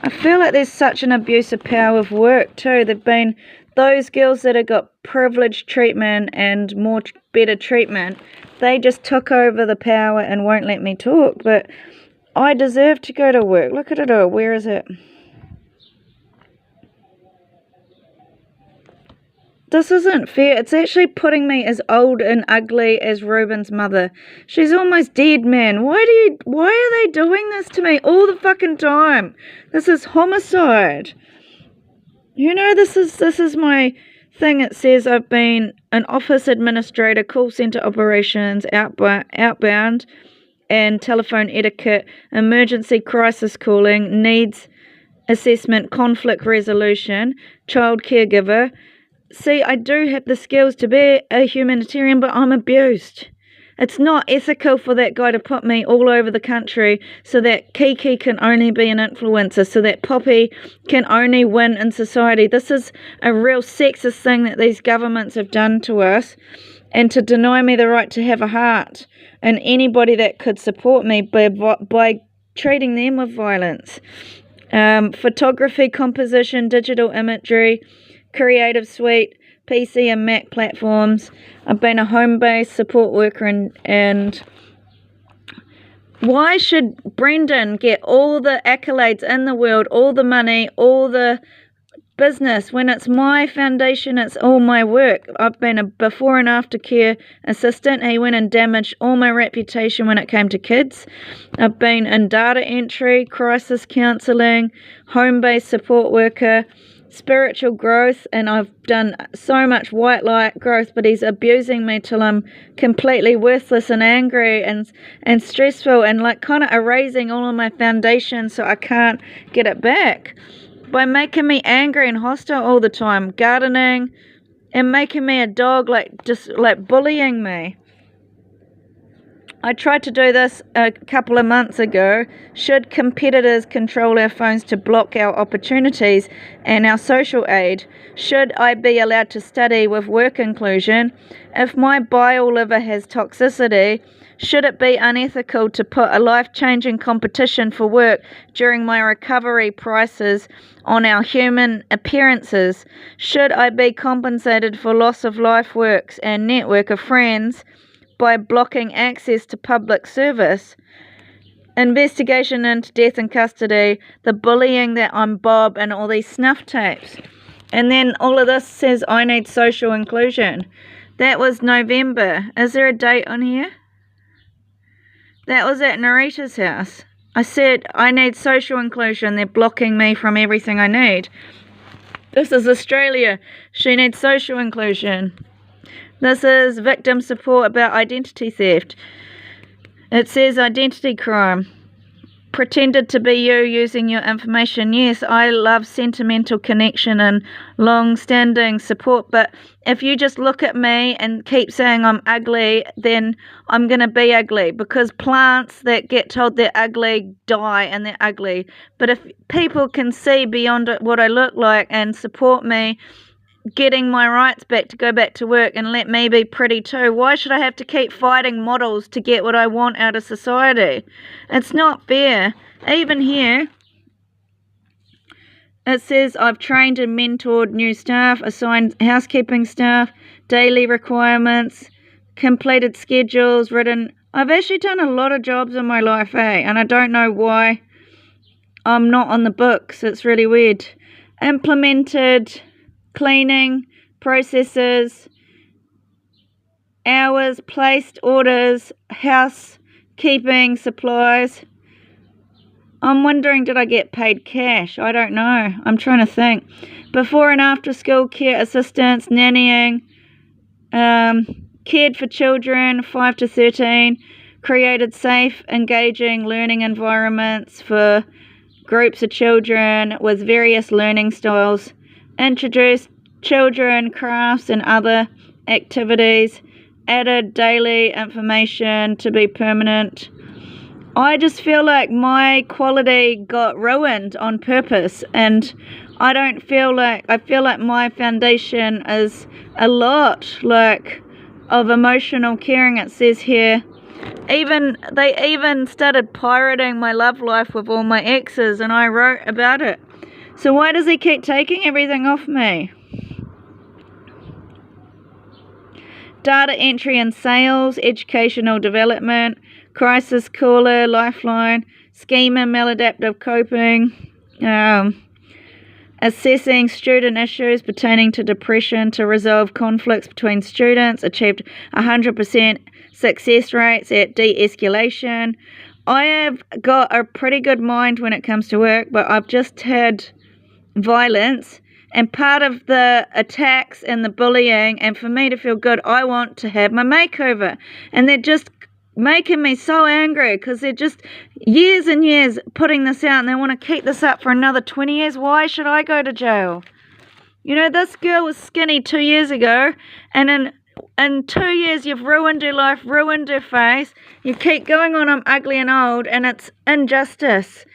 I feel like there's such an abuse of power with work too. There've been those girls that have got privileged treatment and better treatment. They just took over the power and won't let me talk. But I deserve to go to work. Look at it all. Where is it? This isn't fair. It's actually putting me as old and ugly as Ruben's mother. She's almost dead, man. Why are they doing this to me all the fucking time? This is homicide. You know, this is my thing. It says I've been an office administrator, call center operations, outbound and telephone etiquette, emergency crisis calling, needs assessment, conflict resolution, child caregiver. See, I do have the skills to be a humanitarian, but I'm abused. It's not ethical for that guy to put me all over the country so that Kiki can only be an influencer, so that Poppy can only win in society. This is a real sexist thing that these governments have done to us, and to deny me the right to have a heart and anybody that could support me by treating them with violence. Photography, composition, digital imagery, Creative Suite, PC and Mac platforms. I've been a home-based support worker and why should Brendan get all the accolades in the world, all the money, all the business, when it's my foundation, it's all my work? I've been a before and after care assistant. He went and damaged all my reputation when it came to kids. I've been in data entry, crisis counselling, home-based support worker, spiritual growth, and I've done so much white light growth, but he's abusing me till I'm completely worthless and angry and stressful and like kind of erasing all of my foundation so I can't get it back by making me angry and hostile all the time, gardening and making me a dog, just bullying me. I tried to do this a couple of months ago. Should competitors control our phones to block our opportunities and our social aid? Should I be allowed to study with work inclusion? If my bile liver has toxicity, should it be unethical to put a life-changing competition for work during my recovery prices on our human appearances? Should I be compensated for loss of life works and network of friends by blocking access to public service? Investigation into death in custody, the bullying that I'm Bob, and all these snuff tapes. And then all of this says I need social inclusion. That was November. Is there a date on here? That was at Narita's house. I said I need social inclusion. They're blocking me from everything I need. This is Australia. She needs social inclusion. This is victim support about identity theft. It says identity crime. Pretended to be you using your information. Yes, I love sentimental connection and long-standing support, but if you just look at me and keep saying I'm ugly, then I'm going to be ugly, because plants that get told they're ugly die and they're ugly. But if people can see beyond what I look like and support me getting my rights back to go back to work and let me be pretty too, why should I have to keep fighting models to get what I want out of society? It's not fair. Even here it says I've trained and mentored new staff, assigned housekeeping staff, daily requirements, completed schedules, written. I've actually done a lot of jobs in my life, and I don't know why I'm not on the books. It's really weird. Implemented cleaning processes, hours, placed orders, housekeeping supplies. I'm wondering, did I get paid cash? I don't know. I'm trying to think. Before and after school care assistance, nannying, cared for children 5 to 13, created safe, engaging learning environments for groups of children with various learning styles, introduced children crafts and other activities, added daily information to be permanent. I just feel like my quality got ruined on purpose, and I feel like my foundation is a lot of emotional caring. It says here They even started pirating my love life with all my exes, and I wrote about it. So why does he keep taking everything off me? Data entry and sales, educational development, crisis caller, lifeline, schema, maladaptive coping, assessing student issues pertaining to depression to resolve conflicts between students, achieved 100% success rates at de-escalation. I have got a pretty good mind when it comes to work, but I've just had violence, and part of the attacks and the bullying, and for me to feel good, I want to have my makeover. And they're just making me so angry because they're just years and years putting this out, and they want to keep this up for another 20 years. Why should I go to jail? You know, this girl was skinny 2 years ago, and in 2 years you've ruined her life, ruined her face. You keep going on, I'm ugly and old, and it's injustice.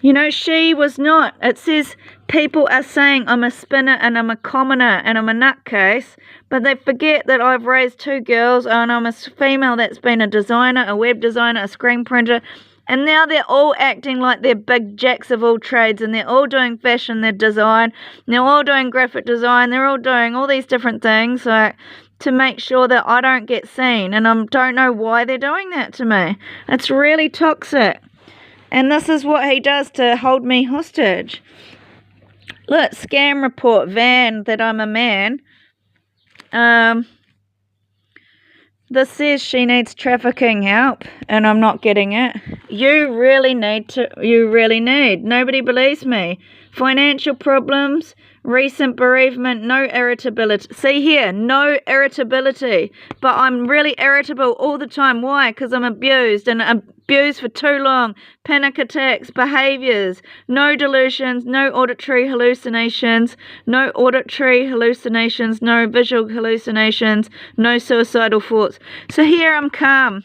You know, she was not. It says people are saying I'm a spinner and I'm a commoner and I'm a nutcase, but they forget that I've raised 2 girls and I'm a female that's been a designer, a web designer, a screen printer, and now they're all acting like they're big jacks of all trades, and they're all doing fashion, they're design, they're all doing graphic design, they're all doing all these different things like to make sure that I don't get seen, and I don't know why they're doing that to me. It's really toxic. And this is what he does to hold me hostage. Look, scam report, Van, that I'm a man. This says she needs trafficking help, and I'm not getting it. You really need. Nobody believes me. Financial problems, recent bereavement, no irritability. See here, no irritability. But I'm really irritable all the time. Why? Because I'm abused, and abused for too long. Panic attacks, behaviours, no delusions, no auditory hallucinations, no visual hallucinations, no suicidal thoughts. So here I'm calm.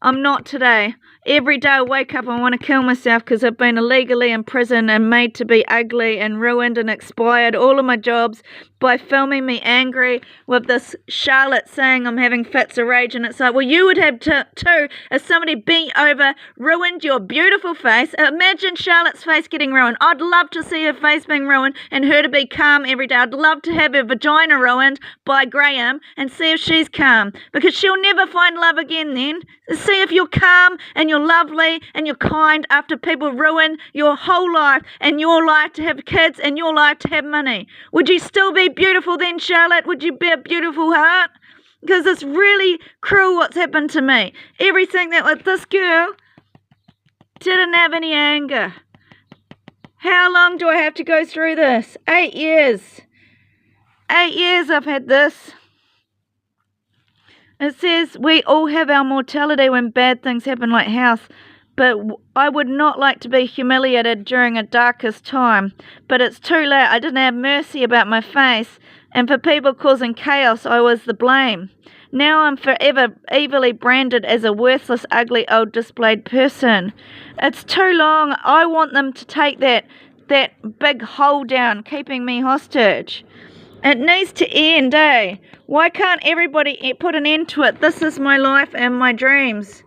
I'm not today. Every day I wake up and want to kill myself because I've been illegally in prison and made to be ugly and ruined and expired all of my jobs by filming me angry with this Charlotte saying I'm having fits of rage. And it's like, well, you would have too if somebody beat over, ruined your beautiful face. Imagine Charlotte's face getting ruined. I'd love to see her face being ruined and her to be calm every day. I'd love to have her vagina ruined by Graham and see if she's calm, because she'll never find love again then. See if you're calm and you're lovely and you're kind after people ruin your whole life and your life to have kids and your life to have money. Would you still be beautiful then, Charlotte? Would you be a beautiful heart? Because it's really cruel what's happened to me. Everything that with this girl didn't have any anger. How long do I have to go through this? 8 years. 8 years I've had this. It says we all have our mortality when bad things happen like health, but I would not like to be humiliated during a darkest time. But it's too late. I didn't have mercy about my face, and for people causing chaos, I was the blame. Now I'm forever evilly branded as a worthless, ugly, old displayed person. It's too long. I want them to take that big hole down, keeping me hostage. It needs to end, eh? Why can't everybody put an end to it? This is my life and my dreams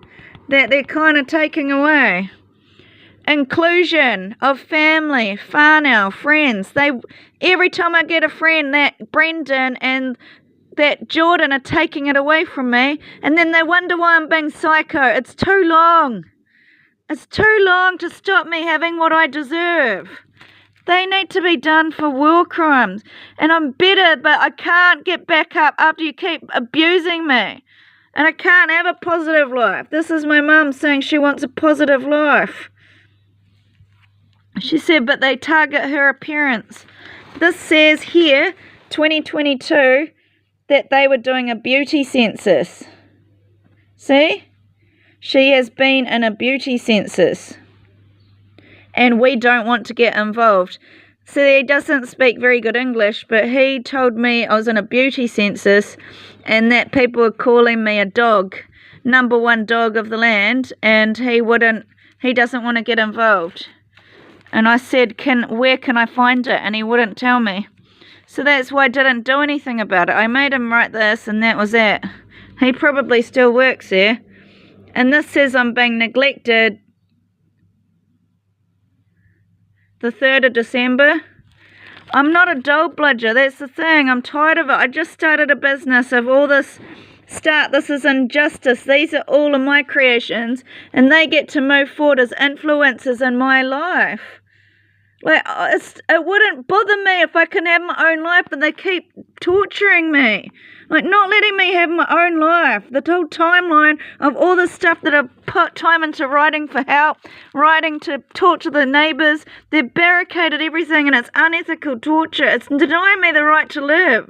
that they're kind of taking away. Inclusion of family, whānau, friends. Every time I get a friend, that Brendan and that Jordan are taking it away from me, and then they wonder why I'm being psycho. It's too long. It's too long to stop me having what I deserve. They need to be done for war crimes. And I'm bitter, but I can't get back up after you keep abusing me. And I can't have a positive life. This is my mum saying she wants a positive life. She said, but they target her appearance. This says here, 2022, that they were doing a beauty census. See? She has been in a beauty census. And we don't want to get involved. So he doesn't speak very good English, but he told me I was in a beauty census and that people were calling me a dog, number 1 dog of the land, and he doesn't want to get involved. And I said, where can I find it? And he wouldn't tell me. So that's why I didn't do anything about it. I made him write this, and that was it. He probably still works there. And this says I'm being neglected. The 3rd of December. I'm not a dole bludger. That's the thing. I'm tired of it. I just started a business of all this This is injustice. These are all of my creations, and they get to move forward as influencers in my life. Like, it wouldn't bother me if I can have my own life, but they keep torturing me. Like, not letting me have my own life. The whole timeline of all the stuff that I've put time into writing for help, writing to torture the neighbours. They've barricaded everything, and it's unethical torture. It's denying me the right to live.